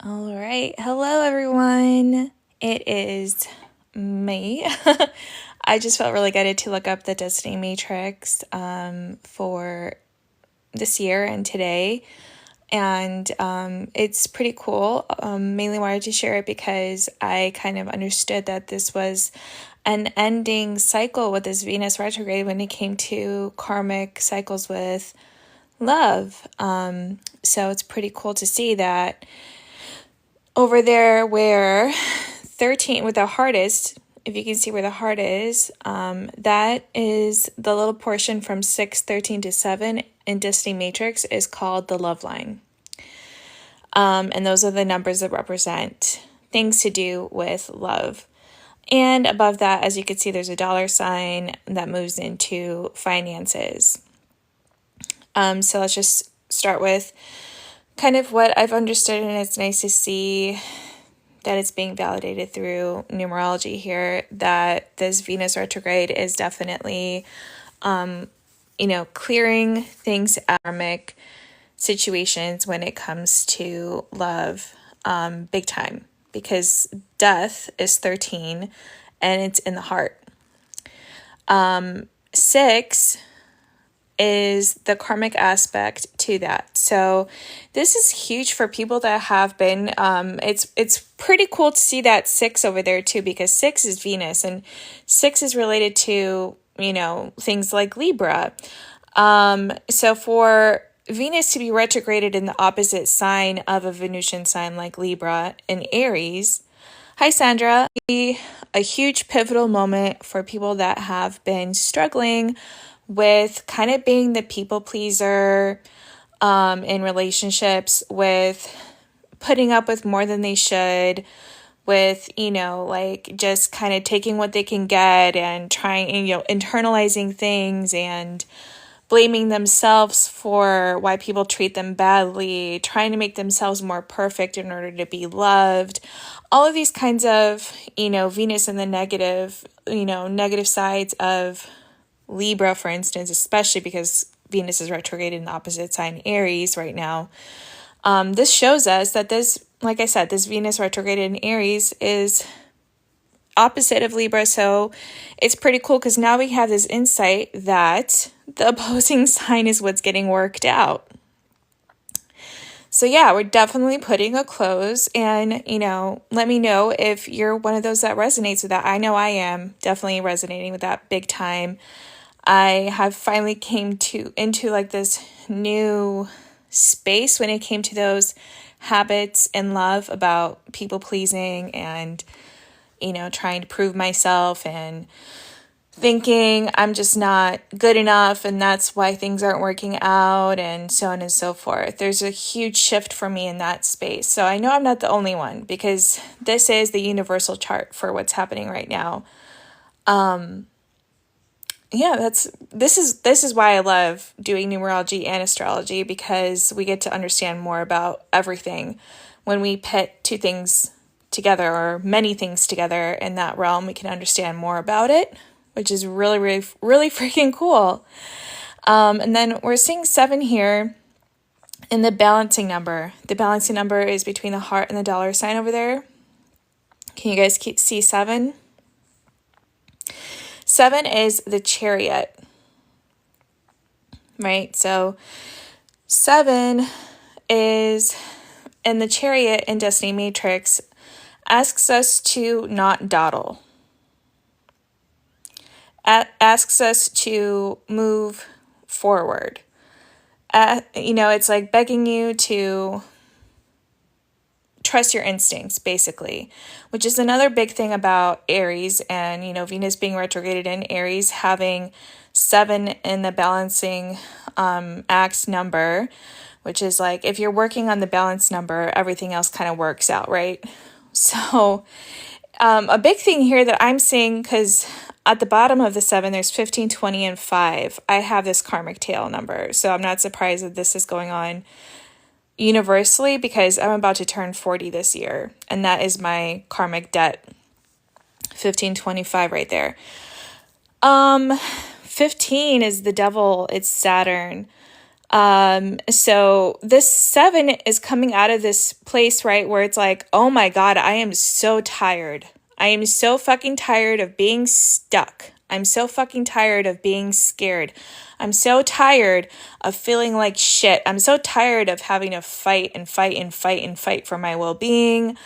All right. Hello, everyone. It is me. I just felt really excited to look up the Destiny Matrix for this year and today. And it's pretty cool. Mainly wanted to share it because I kind of understood that this was an ending cycle with this Venus retrograde when it came to karmic cycles with love. So it's pretty cool to see that over there where 13, with the heart is, if you can see where the heart is, that is the little portion from 6, 13 to 7 in Destiny Matrix is called the love line. And those are the numbers that represent things to do with love. And above that, as you can see, there's a dollar sign that moves into finances. So let's just start with kind of what I've understood, and it's nice to see that it's being validated through numerology here, that this Venus retrograde is definitely, clearing things, karmic situations when it comes to love, big time, because death is 13 and it's in the heart. 6 is the karmic aspect to that. So this is huge for people that have been, it's pretty cool to see that 6 over there too, because 6 is Venus and 6 is related to, things like Libra. So for Venus to be retrograded in the opposite sign of a Venusian sign like Libra in Aries, hi Sandra, be a huge pivotal moment for people that have been struggling with kind of being the people pleaser in relationships, with putting up with more than they should, with, just kind of taking what they can get and trying, internalizing things and blaming themselves for why people treat them badly, trying to make themselves more perfect in order to be loved. All of these kinds of, Venus and the negative, negative sides of Libra, for instance, especially because Venus is retrograde in the opposite sign Aries right now. This shows us that this, like I said, this Venus retrograde in Aries is opposite of Libra. So it's pretty cool because now we have this insight that the opposing sign is what's getting worked out. So yeah, we're definitely putting a close, and, let me know if you're one of those that resonates with that. I know I am definitely resonating with that big time. I have finally came into like this new space when it came to those habits in love about people pleasing and, trying to prove myself and thinking I'm just not good enough and that's why things aren't working out and so on and so forth. There's a huge shift for me in that space. So I know I'm not the only one because this is the universal chart for what's happening right now. This is why I love doing numerology and astrology, because we get to understand more about everything. When we pit two things together or many things together in that realm, we can understand more about it, which is really, really, really freaking cool. And then we're seeing 7 here in the balancing number. The balancing number is between the heart and the dollar sign over there. Can you guys see 7? 7 is the Chariot, right? So 7 is, in the Chariot in Destiny Matrix, asks us to not dawdle. Asks us to move forward. It's like begging you to trust your instincts, basically, which is another big thing about Aries and, Venus being retrograded in Aries, having 7 in the balancing act number, which is like, if you're working on the balance number, everything else kind of works out, right? So a big thing here that I'm seeing, because at the bottom of the 7, there's 15, 20, and 5. I have this karmic tail number, so I'm not surprised that this is going on universally, because I'm about to turn 40 this year, and that is my karmic debt. 1525 right there. 15 is the devil, it's Saturn. So this 7 is coming out of this place, right, where it's like, oh my God, I am so tired. I am so fucking tired of being stuck. I'm so fucking tired of being scared. I'm so tired of feeling like shit. I'm so tired of having to fight and fight and fight and fight for my well-being,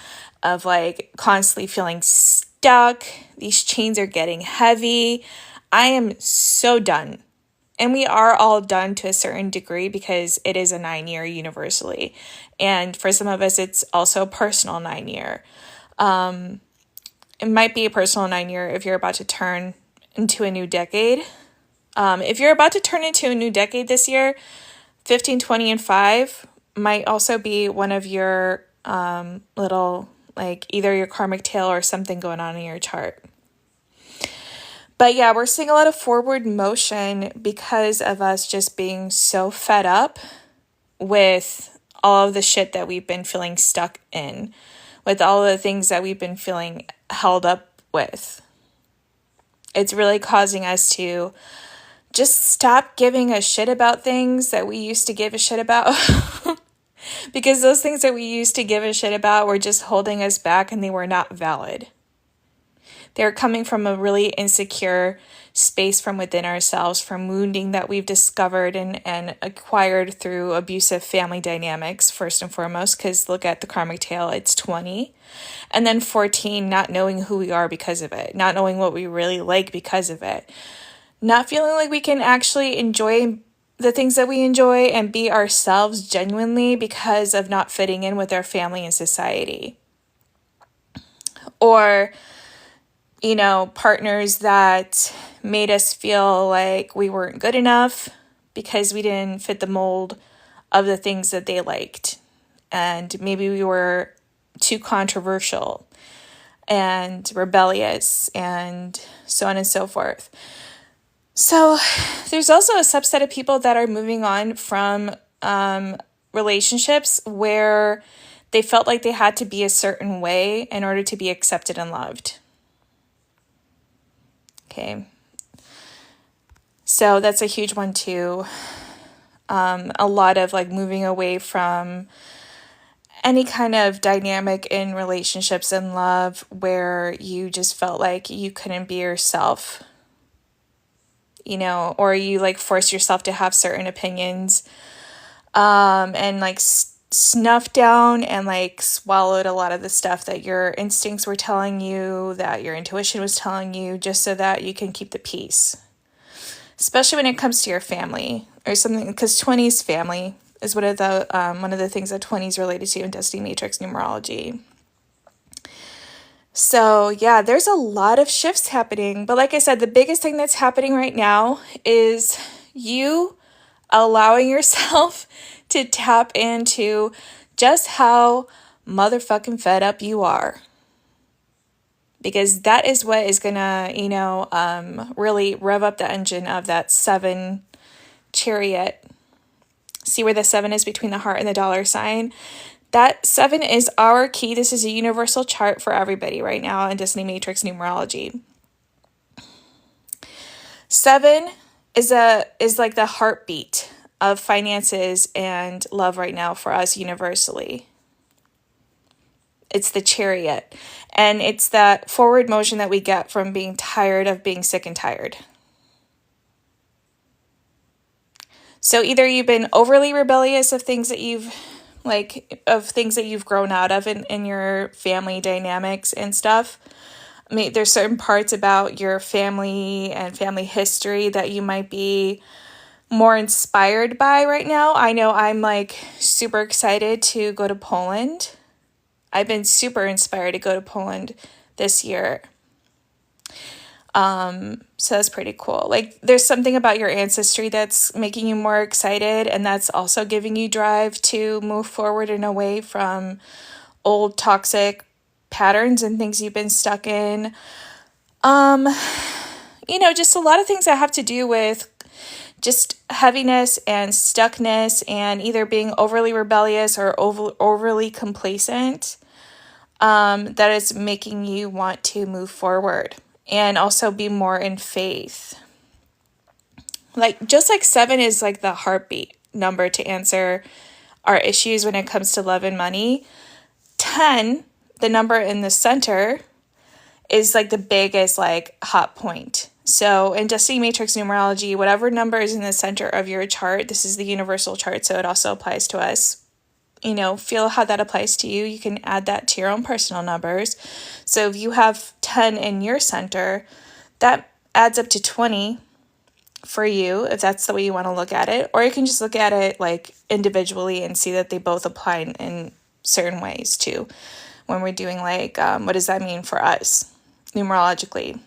of like constantly feeling stuck. These chains are getting heavy. I am so done. And we are all done to a certain degree because it is a 9-year universally. And for some of us, it's also a personal 9-year. It might be a personal 9-year if you're about to turn into a new decade. If you're about to turn into a new decade this year, 15, 20, and 5 might also be one of your little, like either your karmic tail or something going on in your chart. But yeah, we're seeing a lot of forward motion because of us just being so fed up with all of the shit that we've been feeling stuck in, with all of the things that we've been feeling held up with. It's really causing us to just stop giving a shit about things that we used to give a shit about. Because those things that we used to give a shit about were just holding us back and they were not valid. They're coming from a really insecure space from within ourselves, from wounding that we've discovered and acquired through abusive family dynamics, first and foremost, because look at the karmic tail, it's 20. And then 14, not knowing who we are because of it, not knowing what we really like because of it, not feeling like we can actually enjoy the things that we enjoy and be ourselves genuinely because of not fitting in with our family and society. Or partners that made us feel like we weren't good enough because we didn't fit the mold of the things that they liked. And maybe we were too controversial and rebellious and so on and so forth. So there's also a subset of people that are moving on from relationships where they felt like they had to be a certain way in order to be accepted and loved. Okay, so that's a huge one too. A lot of like moving away from any kind of dynamic in relationships and love where you just felt like you couldn't be yourself, or you like forced yourself to have certain opinions, and like snuffed down and like swallowed a lot of the stuff that your instincts were telling you, that your intuition was telling you, just so that you can keep the peace. Especially when it comes to your family or something, because 20s family is one of the things that 20s related to in Destiny Matrix numerology. So yeah, there's a lot of shifts happening. But like I said, the biggest thing that's happening right now is you allowing yourself to tap into just how motherfucking fed up you are. Because that is what is gonna, really rev up the engine of that 7 chariot. See where the 7 is between the heart and the dollar sign? That 7 is our key. This is a universal chart for everybody right now in Destiny Matrix numerology. 7 is like the heartbeat of finances and love right now for us universally. It's the chariot. And it's that forward motion that we get from being tired of being sick and tired. So either you've been overly rebellious of things that you've grown out of in your family dynamics and stuff. I mean, there's certain parts about your family and family history that you might be more inspired by right now. I know I'm like super excited to go to Poland. I've been super inspired to go to Poland this year. So that's pretty cool. Like there's something about your ancestry that's making you more excited, and that's also giving you drive to move forward and away from old toxic patterns and things you've been stuck in. Just a lot of things that have to do with just heaviness and stuckness and either being overly rebellious or overly complacent, that is making you want to move forward and also be more in faith. Like, just like 7 is like the heartbeat. number to answer our issues when it comes to love and money. 10, the number in the center, is like the biggest like hot point. So in Destiny Matrix numerology, whatever number is in the center of your chart, this is the universal chart, so it also applies to us. Feel how that applies to you. You can add that to your own personal numbers. So if you have 10 in your center, that adds up to 20 for you, if that's the way you want to look at it. Or you can just look at it like individually and see that they both apply in certain ways too. When we're doing like, what does that mean for us numerologically?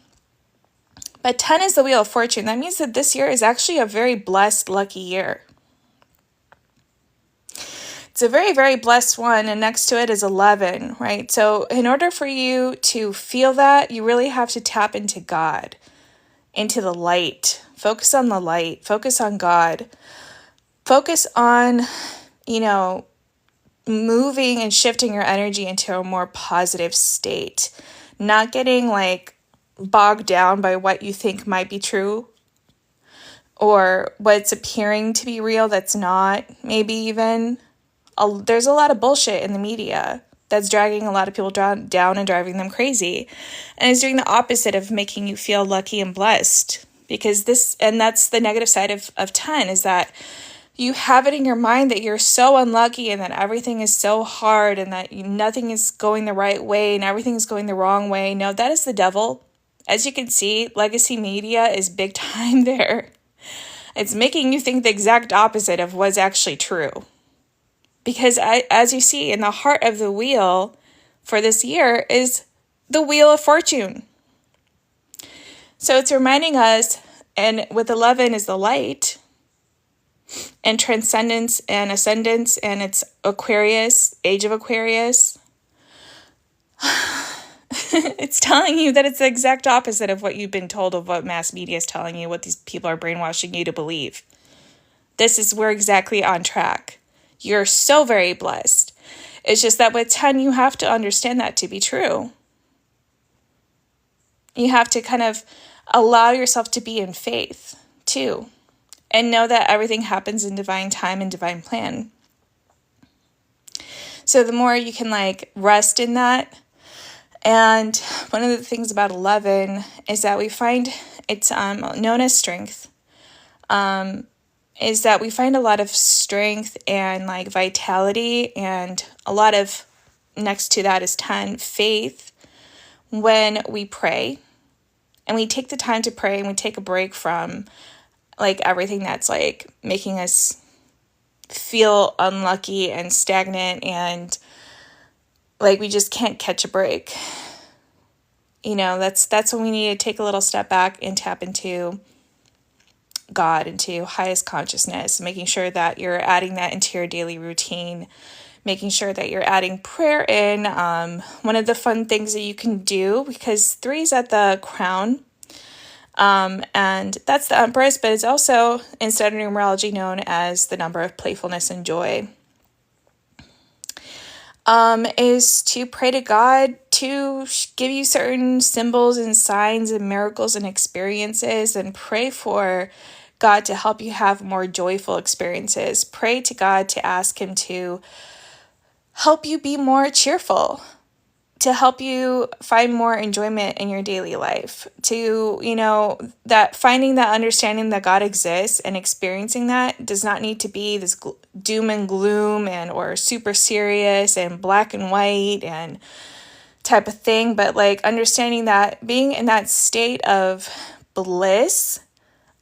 But 10 is the Wheel of Fortune. That means that this year is actually a very blessed, lucky year. It's a very, very blessed one, and next to it is 11, right? So in order for you to feel that, you really have to tap into God, into the light. Focus on the light. Focus on God. Focus on, moving and shifting your energy into a more positive state. Not getting like bogged down by what you think might be true or what's appearing to be real that's not, maybe even. There's a lot of bullshit in the media that's dragging a lot of people down and driving them crazy. And it's doing the opposite of making you feel lucky and blessed. Because that's the negative side of 10, is that you have it in your mind that you're so unlucky and that everything is so hard and that nothing is going the right way and everything is going the wrong way. No, that is the devil. As you can see, legacy media is big time there. It's making you think the exact opposite of what's actually true. Because as you see, in the heart of the wheel for this year is the Wheel of Fortune. So it's reminding us, and with 11 is the light, and transcendence and ascendance, and it's Aquarius, age of Aquarius. It's telling you that it's the exact opposite of what you've been told, of what mass media is telling you, what these people are brainwashing you to believe. We're exactly on track. You're so very blessed. It's just that with 10, you have to understand that to be true. You have to kind of allow yourself to be in faith too, and know that everything happens in divine time and divine plan. So the more you can like rest in that. And one of the things about 11 is that we find it's known as strength. Is that we find a lot of strength and like vitality, and a lot of, next to that is 10, faith, when we pray and we take the time to pray and we take a break from like everything that's like making us feel unlucky and stagnant and like we just can't catch a break. That's when we need to take a little step back and tap into God, into highest consciousness, making sure that you're adding that into your daily routine, making sure that you're adding prayer in. One of the fun things that you can do, because 3 is at the crown, and that's the Empress, but it's also, instead of numerology, known as the number of playfulness and joy, is to pray to God to give you certain symbols and signs and miracles and experiences, and pray for God to help you have more joyful experiences. Pray to God to ask Him to help you be more cheerful, to help you find more enjoyment in your daily life, to, that finding that understanding that God exists and experiencing that does not need to be this doom and gloom or super serious and black and white and type of thing, but like understanding that being in that state of bliss,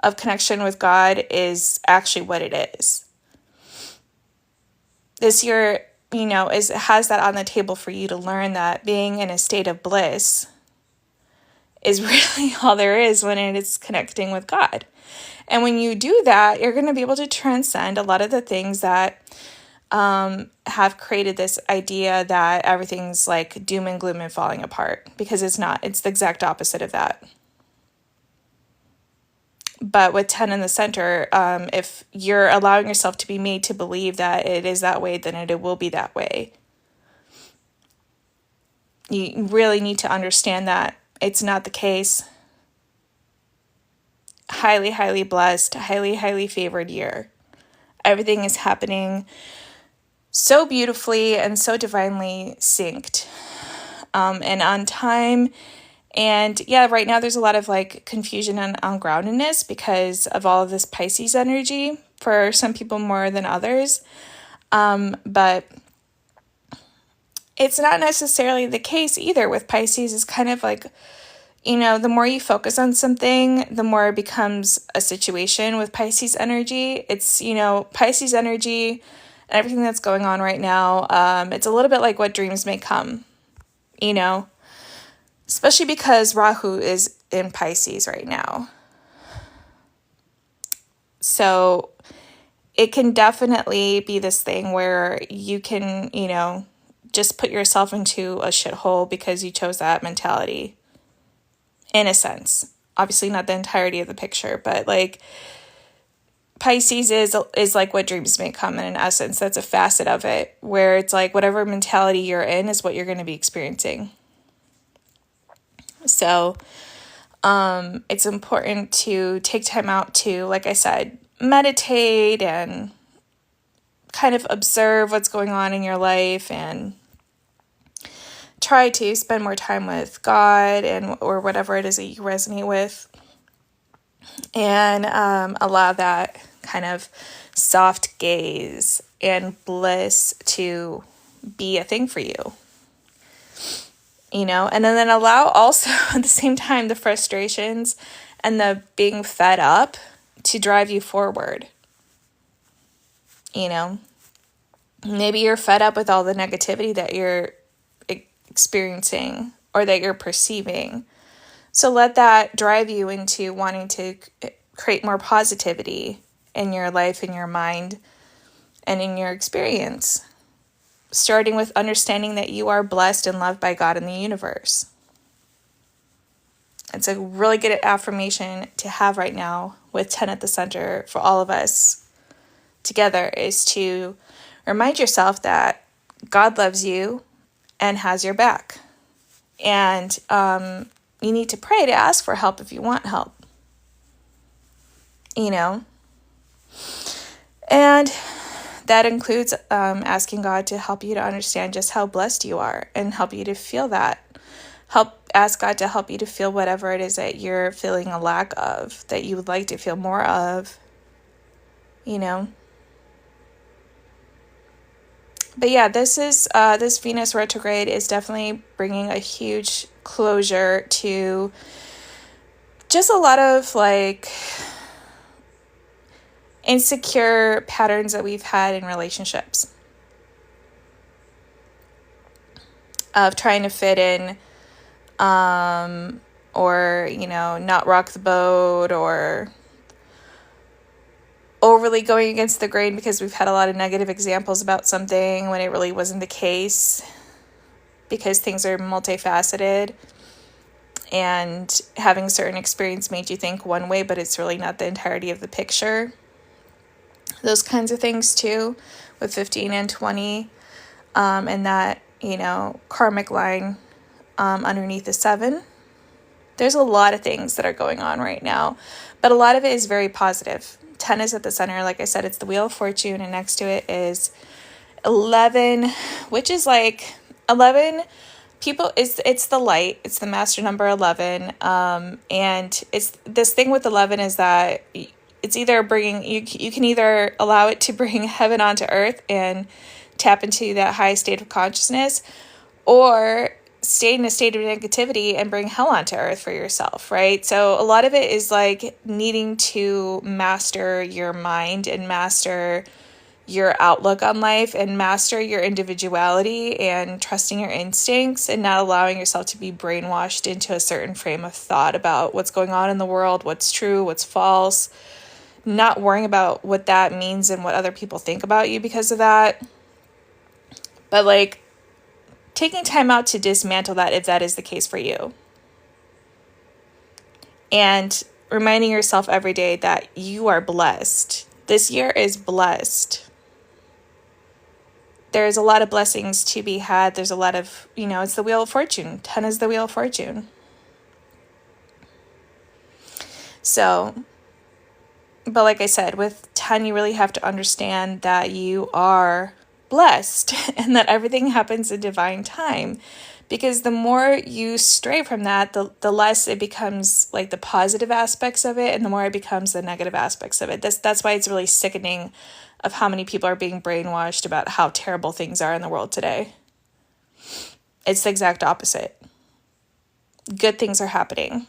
of connection with God, is actually what it is. This year, has that on the table for you to learn that being in a state of bliss is really all there is when it is connecting with God. And when you do that, you're going to be able to transcend a lot of the things that have created this idea that everything's like doom and gloom and falling apart, because it's not. It's the exact opposite of that. But with 10 in the center, if you're allowing yourself to be made to believe that it is that way, then it will be that way. You really need to understand that it's not the case. Highly, highly blessed, highly, highly favored year. Everything is happening so beautifully and so divinely synced, and on time. And yeah, right now there's a lot of like confusion and ungroundedness because of all of this Pisces energy for some people more than others. But it's not necessarily the case either with Pisces. It's kind of like, the more you focus on something, the more it becomes a situation with Pisces energy. It's, Pisces energy and everything that's going on right now. It's a little bit like what dreams may come, especially because Rahu is in Pisces right now. So it can definitely be this thing where you can, just put yourself into a shithole because you chose that mentality, in a sense. Obviously not the entirety of the picture, but like Pisces is like what dreams may come in essence. That's a facet of it where it's like whatever mentality you're in is what you're going to be experiencing. So it's important to take time out to, like I said, meditate and kind of observe what's going on in your life and try to spend more time with God or whatever it is that you resonate with, and allow that kind of soft gaze and bliss to be a thing for you, and then allow also at the same time the frustrations and the being fed up to drive you forward. Maybe you're fed up with all the negativity that you're experiencing or that you're perceiving. So let that drive you into wanting to create more positivity in your life, in your mind, and in your experience. Starting with understanding that you are blessed and loved by God and the universe. It's a really good affirmation to have right now with 10 at the center for all of us together, is to remind yourself that God loves you and has your back. And you need to pray to ask for help if you want help. And that includes asking God to help you to understand just how blessed you are and help you to feel that. Ask God to help you to feel whatever it is that you're feeling a lack of, that you would like to feel more of, But yeah, this Venus retrograde is definitely bringing a huge closure to just a lot of like insecure patterns that we've had in relationships of trying to fit in, or not rock the boat, or overly going against the grain because we've had a lot of negative examples about something when it really wasn't the case, because things are multifaceted and having certain experience made you think one way, but it's really not the entirety of the picture. Those kinds of things too with 15 and 20, and that, karmic line underneath the 7. There's a lot of things that are going on right now, but a lot of it is very positive. 10 is at the center. Like I said, it's the Wheel of Fortune, and next to it is 11, which is like 11 people. It's the light. It's the master number 11. And it's this thing with 11 is that it's either bringing, you can either allow it to bring heaven onto earth and tap into that high state of consciousness, or stay in a state of negativity and bring hell onto earth for yourself, right? So a lot of it is like needing to master your mind and master your outlook on life and master your individuality and trusting your instincts and not allowing yourself to be brainwashed into a certain frame of thought about what's going on in the world, what's true, what's false, not worrying about what that means and what other people think about you because of that. But like taking time out to dismantle that if that is the case for you. And reminding yourself every day that you are blessed. This year is blessed. There's a lot of blessings to be had. There's a lot of, it's the Wheel of Fortune. 10 is the Wheel of Fortune. So, but like I said, with 10, you really have to understand that you are blessed and that everything happens in divine time. Because the more you stray from that, the less it becomes like the positive aspects of it, and the more it becomes the negative aspects of it. That's why it's really sickening of how many people are being brainwashed about how terrible things are in the world today. It's the exact opposite. Good things are happening.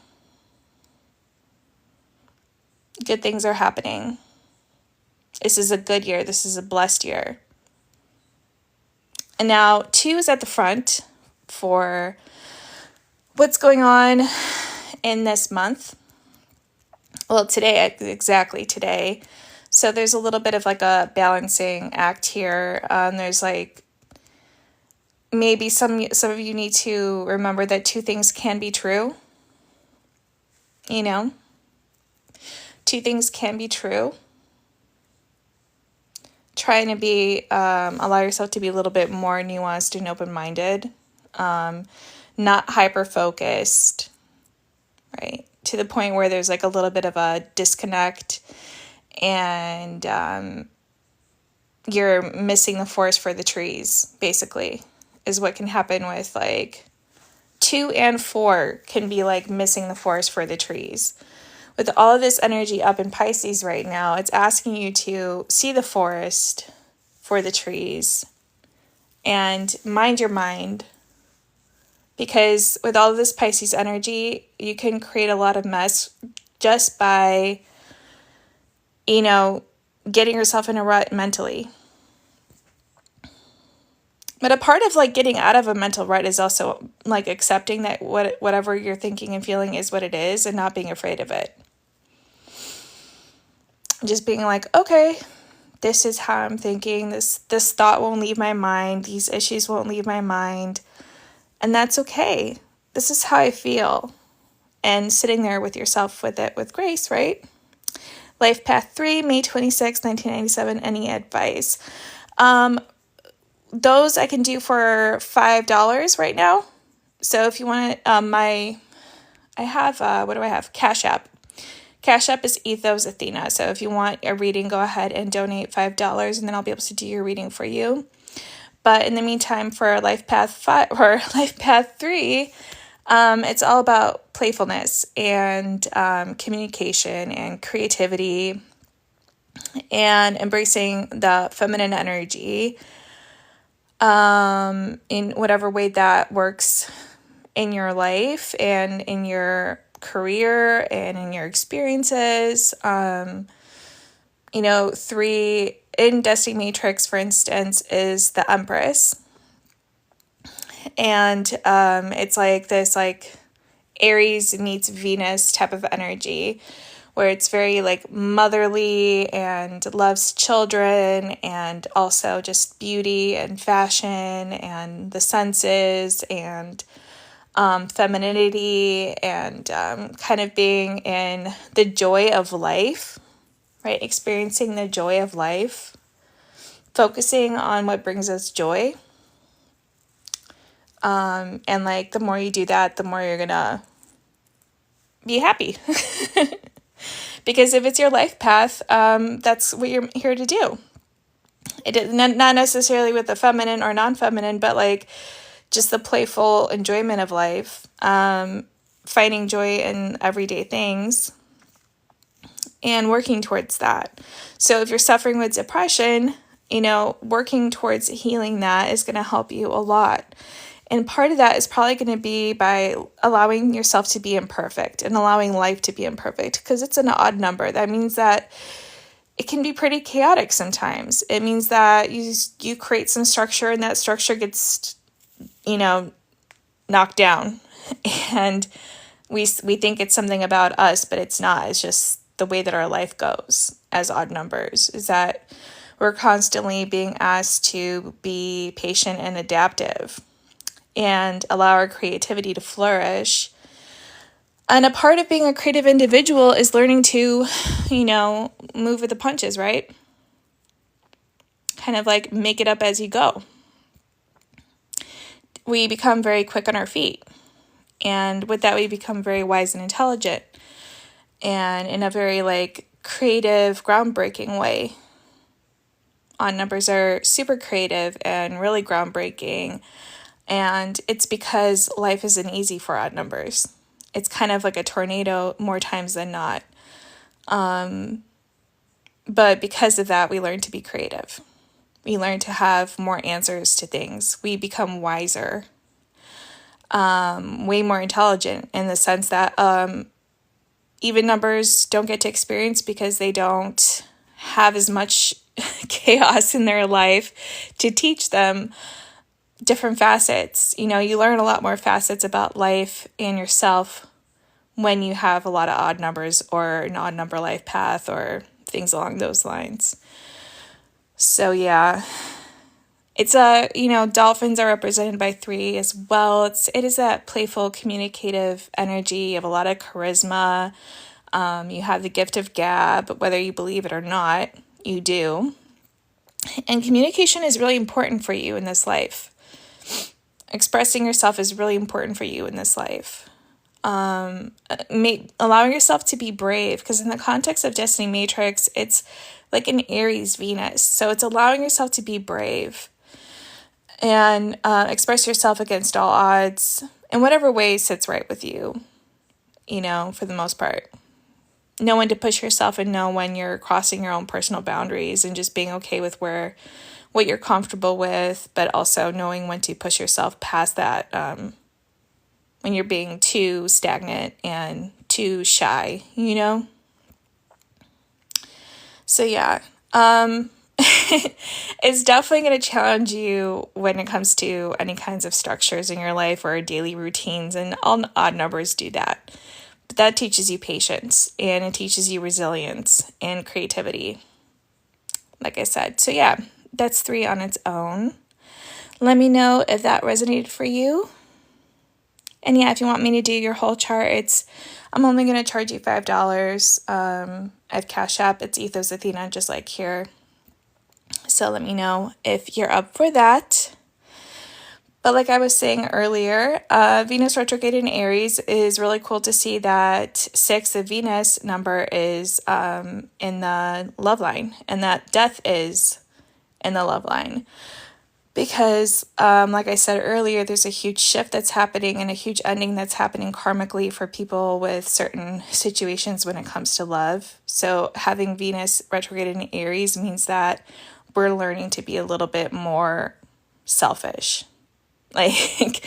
Good things are happening. This is a good year. This is a blessed year. And now 2 is at the front for what's going on in this month. Well, today, exactly today. So there's a little bit of like a balancing act here. There's like, maybe some of you need to remember that 2 things can be true. 2 things can be true. Trying to be, allow yourself to be a little bit more nuanced and open-minded. Not hyper-focused, right? To the point where there's like a little bit of a disconnect and you're missing the forest for the trees, basically, is what can happen with like 2 and 4 can be like missing the forest for the trees. With all of this energy up in Pisces right now, it's asking you to see the forest for the trees and mind your mind. Because with all of this Pisces energy, you can create a lot of mess just by, getting yourself in a rut mentally. But a part of like getting out of a mental rut is also like accepting that whatever you're thinking and feeling is what it is and not being afraid of it. Just being like, okay, this is how I'm thinking. This thought won't leave my mind. These issues won't leave my mind. And that's okay. This is how I feel. And sitting there with yourself with it with grace, right? Life Path 3, May 26, 1997. Any advice? Those I can do for $5 right now. So if you want I have, what do I have? Cash App. Cash App is Ethos Athena. So if you want a reading, go ahead and donate $5 and then I'll be able to do your reading for you. But in the meantime, for Life Path 5 or Life Path 3, it's all about playfulness and communication and creativity and embracing the feminine energy in whatever way that works in your life and in your career and in your experiences. 3 in Destiny Matrix, for instance, is the Empress. And it's like this like Aries meets Venus type of energy where it's very like motherly and loves children and also just beauty and fashion and the senses and femininity and kind of being in the joy of life, right? Experiencing the joy of life, focusing on what brings us joy. And like the more you do that, the more you're gonna be happy. Because if it's your life path, that's what you're here to do. It is not necessarily with the feminine or non-feminine, but like just the playful enjoyment of life, finding joy in everyday things and working towards that. So if you're suffering with depression, working towards healing that is going to help you a lot. And part of that is probably going to be by allowing yourself to be imperfect and allowing life to be imperfect, because it's an odd number. That means that it can be pretty chaotic sometimes. It means that you create some structure and that structure gets, knocked down. And we think it's something about us, but it's not. It's just the way that our life goes as odd numbers, is that we're constantly being asked to be patient and adaptive and allow our creativity to flourish. And a part of being a creative individual is learning to, move with the punches, right? Kind of like make it up as you go. We become very quick on our feet. And with that, we become very wise and intelligent. And in a very creative, groundbreaking way. Odd numbers are super creative and really groundbreaking, and it's because life isn't easy for odd numbers. It's kind of like a tornado more times than not. But because of that, we learn to be creative. We learn to have more answers to things. We become wiser, way more intelligent in the sense that even numbers don't get to experience because they don't have as much chaos in their life to teach them different facets. You learn a lot more facets about life and yourself when you have a lot of odd numbers or an odd number life path or things along those lines. So yeah, it's dolphins are represented by 3 as well. It is that playful, communicative energy. You have a lot of charisma. You have the gift of gab, whether you believe it or not, you do. And communication is really important for you in this life. Expressing yourself is really important for you in this life. Allowing yourself to be brave, because in the context of Destiny Matrix, it's like an Aries Venus. So it's allowing yourself to be brave and express yourself against all odds in whatever way sits right with you, for the most part. Know when to push yourself and know when you're crossing your own personal boundaries and just being okay with what you're comfortable with, but also knowing when to push yourself past that when you're being too stagnant and too shy, So yeah, it's definitely going to challenge you when it comes to any kinds of structures in your life or daily routines, and all odd numbers do that. But that teaches you patience, and it teaches you resilience and creativity, like I said. So yeah, that's 3 on its own. Let me know if that resonated for you. And yeah, if you want me to do your whole chart, I'm only going to charge you $5. I have Cash App. It's Ethos Athena, just like here. So let me know if you're up for that. But like I was saying earlier, Venus retrograde in Aries is really cool to see that 6, the Venus number, is in the love line, and that death is in the love line. Because, like I said earlier, there's a huge shift that's happening and a huge ending that's happening karmically for people with certain situations when it comes to love. So having Venus retrograde in Aries means that we're learning to be a little bit more selfish. Like,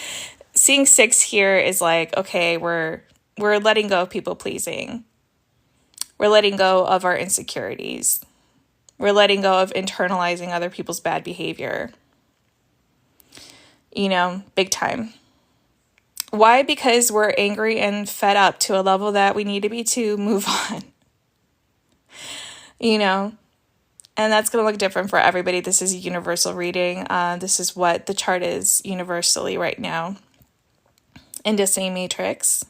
seeing 6 here is like, okay, we're letting go of people pleasing. We're letting go of our insecurities. We're letting go of internalizing other people's bad behavior. Big time. Why? Because we're angry and fed up to a level that we need to be to move on. And that's going to look different for everybody. This is a universal reading. This is what the chart is universally right now in Destiny Matrix.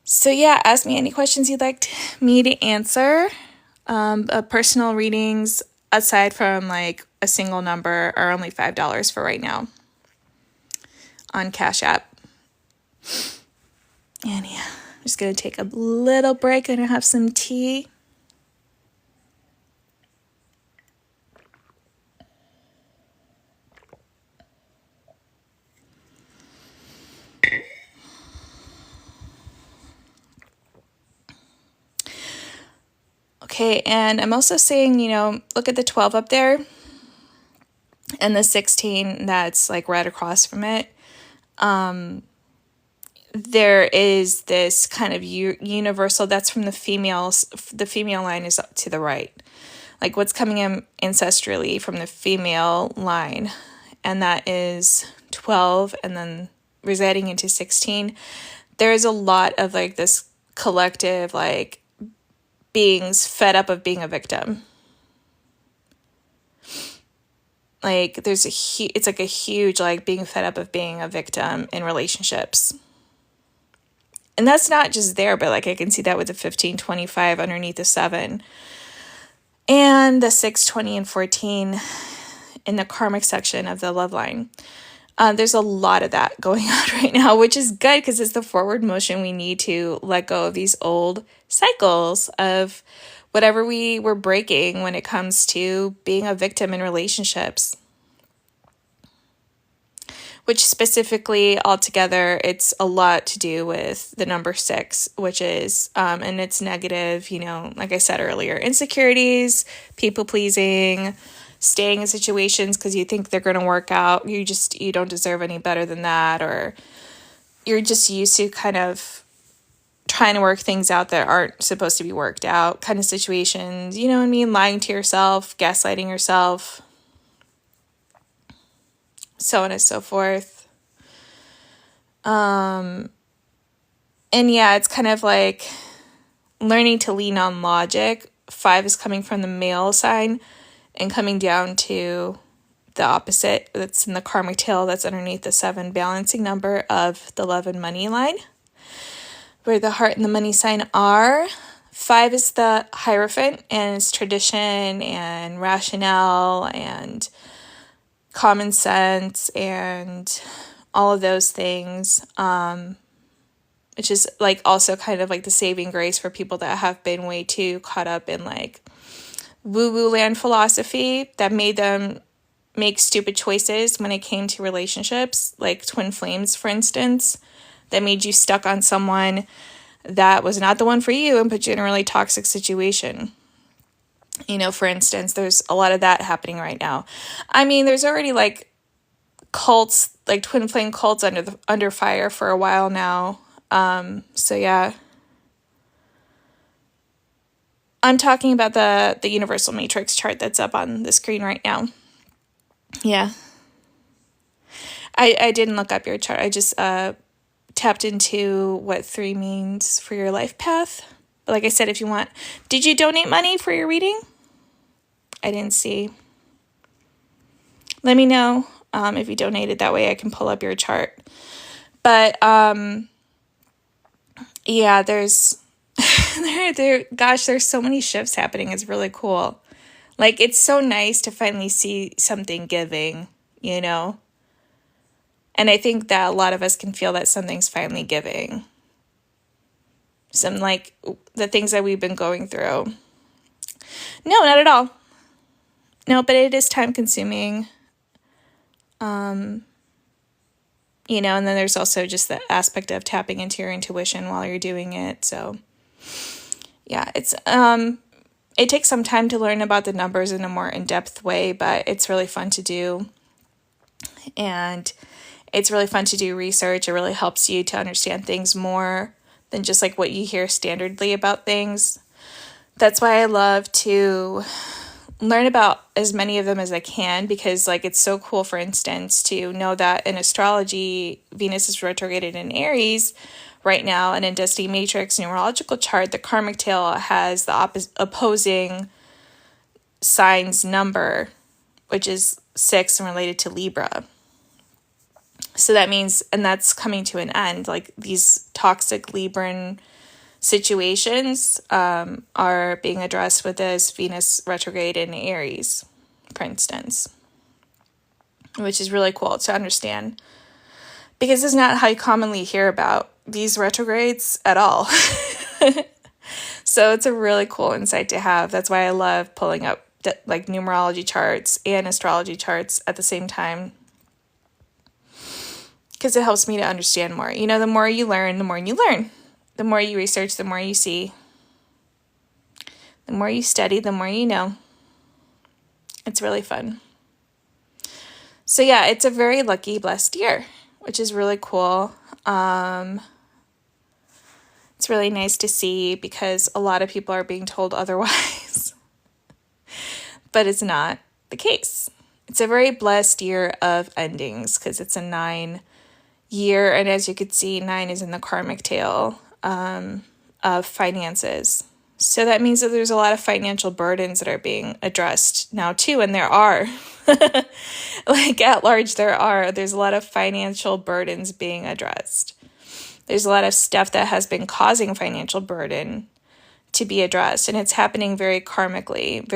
So yeah, ask me any questions you'd like me to answer. Personal readings, aside from like a single number, are only $5 for right now on Cash App. And yeah, I'm just going to take a little break. I'm going to have some tea. Okay, and I'm also saying, look at the 12 up there and the 16 that's like right across from it. There is this kind of universal, that's from the females. The female line is up to the right. Like what's coming in ancestrally from the female line. And that is 12 and then resetting into 16. There's a lot of like this collective like beings fed up of being a victim. Like it's like a huge like being fed up of being a victim in relationships. And that's not just there, but like I can see that with the 1525 underneath the 7 and the 6, 20, and 14 in the karmic section of the love line. There's a lot of that going on right now, which is good because it's the forward motion we need to let go of these old cycles of whatever we were breaking when it comes to being a victim in relationships. Which specifically altogether, it's a lot to do with the number 6, which is, and it's negative, like I said earlier, insecurities, people pleasing, staying in situations because you think they're going to work out. You don't deserve any better than that, or you're just used to kind of trying to work things out that aren't supposed to be worked out kind of situations. You know what I mean? Lying to yourself, gaslighting yourself, so on and so forth. And yeah, it's kind of like learning to lean on logic. 5 is coming from the male sign and coming down to the opposite that's in the karmic tail that's underneath the 7 balancing number of the love and money line, where the heart and the money sign are. 5 is the Hierophant, and it's tradition and rationale and common sense and all of those things, which is like also kind of like the saving grace for people that have been way too caught up in like woo-woo land philosophy that made them make stupid choices when it came to relationships, like twin flames, for instance, that made you stuck on someone that was not the one for you and put you in a really toxic situation. For instance, there's a lot of that happening right now. I mean, there's already like cults, like twin flame cults under fire for a while now. So yeah. I'm talking about the universal matrix chart that's up on the screen right now. Yeah. I didn't look up your chart. I just tapped into what 3 means for your life path. But like I said, if you want, did you donate money for your reading? I didn't see. Let me know if you donated. That way I can pull up your chart. But yeah, there's there's so many shifts happening. It's really cool. Like, it's so nice to finally see something giving, And I think that a lot of us can feel that something's finally giving. Some, like, the things that we've been going through. No, not at all. No, but it is time consuming. And then there's also just the aspect of tapping into your intuition while you're doing it. So yeah, it's, it takes some time to learn about the numbers in a more in-depth way, but it's really fun to do. And it's really fun to do research. It really helps you to understand things more than just like what you hear standardly about things. That's why I love to learn about as many of them as I can, because like it's so cool, for instance, to know that in astrology, Venus is retrograded in Aries right now, and in Destiny Matrix numerological chart, the karmic tail has the opposing sign's number, which is 6 and related to Libra. So that means, and that's coming to an end, like these toxic Libran situations are being addressed with this Venus retrograde in Aries, for instance, which is really cool to understand, because it's not how you commonly hear about these retrogrades at all. So it's a really cool insight to have. That's why I love pulling up like numerology charts and astrology charts at the same time, because it helps me to understand more. The more you learn, the more you learn. The more you research, the more you see. The more you study, the more you know. It's really fun. So yeah, it's a very lucky, blessed year, which is really cool. It's really nice to see, because a lot of people are being told otherwise. But it's not the case. It's a very blessed year of endings, because it's a 9 year, and as you could see, 9 is in the karmic tail of finances. So that means that there's a lot of financial burdens that are being addressed now too, and there are. Like at large, there's a lot of financial burdens being addressed. There's a lot of stuff that has been causing financial burden to be addressed, and it's happening very karmically,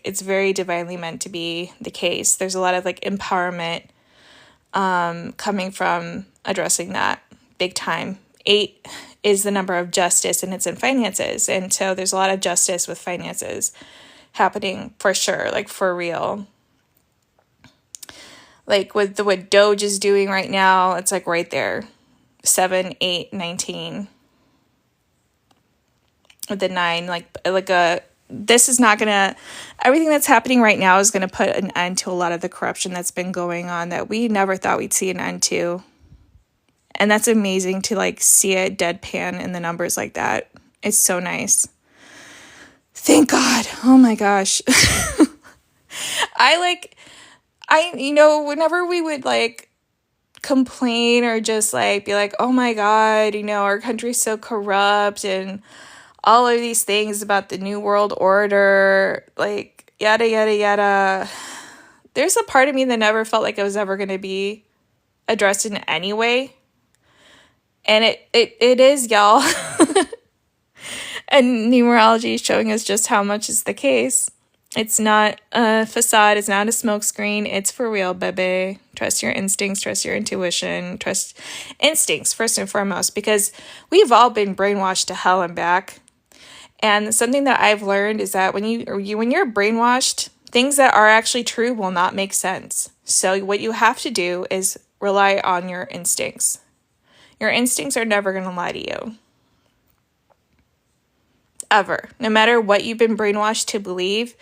it's very divinely meant to be the case. There's a lot of like empowerment coming from addressing that big time. 8 is the number of justice, and it's in finances. And so there's a lot of justice with finances happening for sure, like for real. Like with what Doge is doing right now, it's like right there. 7, 8, 19. With the 9, this is not gonna, everything that's happening right now is gonna put an end to a lot of the corruption that's been going on that we never thought we'd see an end to. And that's amazing to like see it deadpan in the numbers like that. It's so nice. Thank God. Oh my gosh. Whenever we would like complain or just like be like, oh my God, our country's so corrupt and all of these things about the New World Order, like yada, yada, yada. There's a part of me that never felt like it was ever going to be addressed in any way. And it is, y'all. And numerology is showing us just how much is the case. It's not a facade. It's not a smokescreen. It's for real, baby. Trust your instincts. Trust your intuition. Trust instincts first and foremost, because we've all been brainwashed to hell and back. And something that I've learned is that when you're brainwashed, things that are actually true will not make sense. So what you have to do is rely on your instincts. Your instincts are never going to lie to you. Ever. No matter what you've been brainwashed to believe.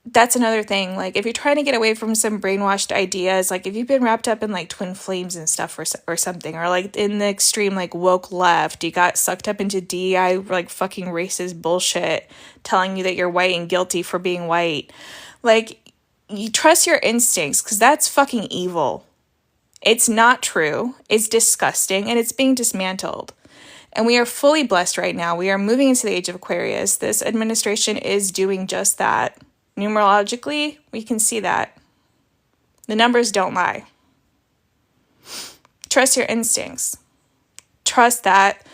That's another thing. Like if you're trying to get away from some brainwashed ideas, like if you've been wrapped up in like twin flames and stuff or something, or like in the extreme like woke left, you got sucked up into DEI like fucking racist bullshit telling you that you're white and guilty for being white. Like you trust your instincts because that's fucking evil. It's not true. It's disgusting and it's being dismantled. And we are fully blessed right now. We are moving into the age of Aquarius. This administration is doing just that. Numerologically, we can see that. The numbers don't lie. Trust your instincts. Trust that.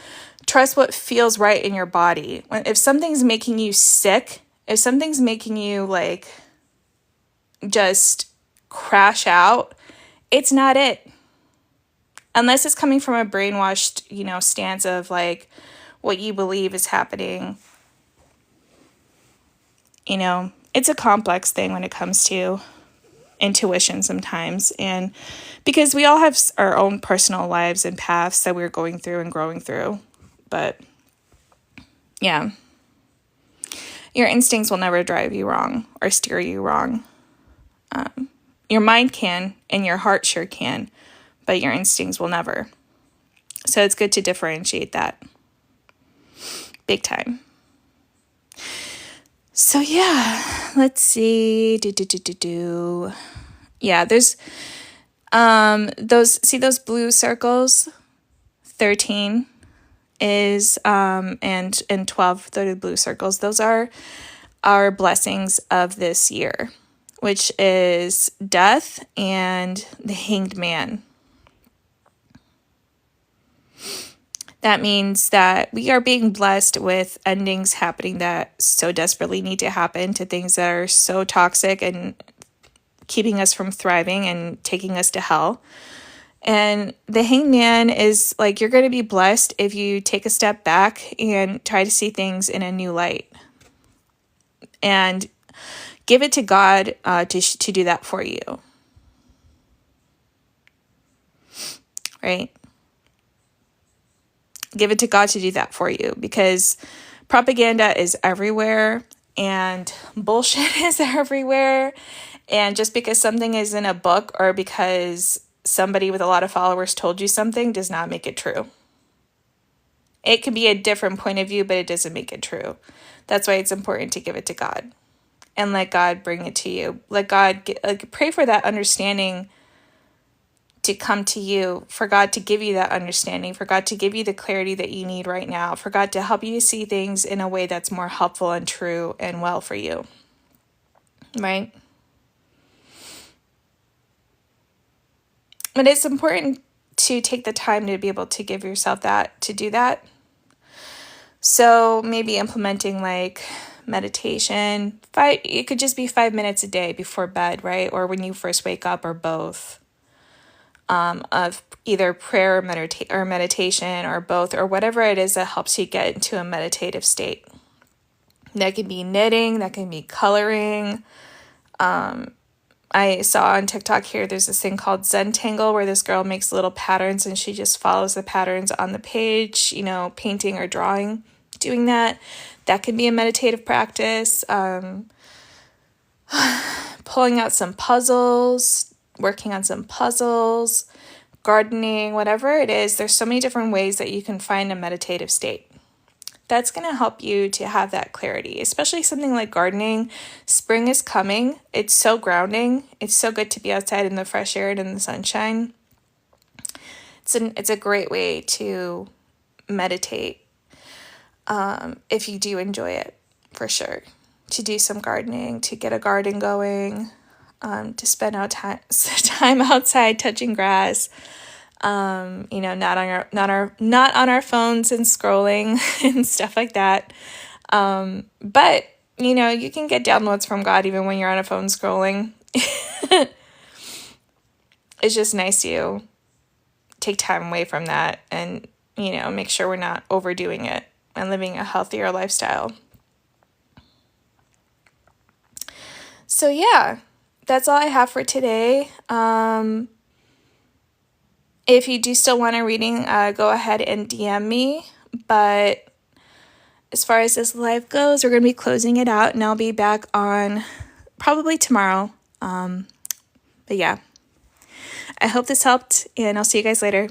Trust what feels right in your body. If something's making you sick, if something's making you like just crash out, it's not it. Unless it's coming from a brainwashed, stance of like what you believe is happening. It's a complex thing when it comes to intuition sometimes. And because we all have our own personal lives and paths that we're going through and growing through. But yeah, your instincts will never drive you wrong or steer you wrong. Your mind can and your heart sure can, but your instincts will never. So it's good to differentiate that. Big time. So yeah, let's see. Yeah, there's those blue circles. 13 is and 12, the blue circles. Those are our blessings of this year, which is death and the hanged man. That means that we are being blessed with endings happening that so desperately need to happen to things that are so toxic and keeping us from thriving and taking us to hell. And the hanged man is like, you're going to be blessed if you take a step back and try to see things in a new light. And give it to God to do that for you. Right? Give it to God to do that for you, because propaganda is everywhere and bullshit is everywhere. And just because something is in a book or because somebody with a lot of followers told you something does not make it true. It can be a different point of view, but it doesn't make it true. That's why it's important to give it to God and let God bring it to you. Let God pray for that understanding to come to you, for God to give you that understanding, for God to give you the clarity that you need right now, for God to help you to see things in a way that's more helpful and true and well for you. Right? But it's important to take the time to be able to give yourself that, to do that. So maybe implementing like meditation. It could just be 5 minutes a day before bed, right? Or when you first wake up, or both. of either prayer or meditation or both, or whatever it is that helps you get into a meditative state. That can be knitting, that can be coloring. I saw on TikTok here, there's this thing called Zentangle where this girl makes little patterns and she just follows the patterns on the page, painting or drawing, doing that. That can be a meditative practice. Pulling out some puzzles, working on some puzzles, gardening, whatever it is, there's so many different ways that you can find a meditative state. That's going to help you to have that clarity, especially something like gardening. Spring is coming. It's so grounding. It's so good to be outside in the fresh air and in the sunshine. It's a great way to meditate if you do enjoy it, for sure. To do some gardening, to get a garden going, to spend time outside touching grass. Not on our phones and scrolling and stuff like that. But you can get downloads from God even when you're on a phone scrolling. It's just nice to take time away from that and, make sure we're not overdoing it and living a healthier lifestyle. So yeah, that's all I have for today. If you do still want a reading, go ahead and DM me. But as far as this live goes, we're going to be closing it out, and I'll be back on probably tomorrow. But yeah, I hope this helped, and I'll see you guys later.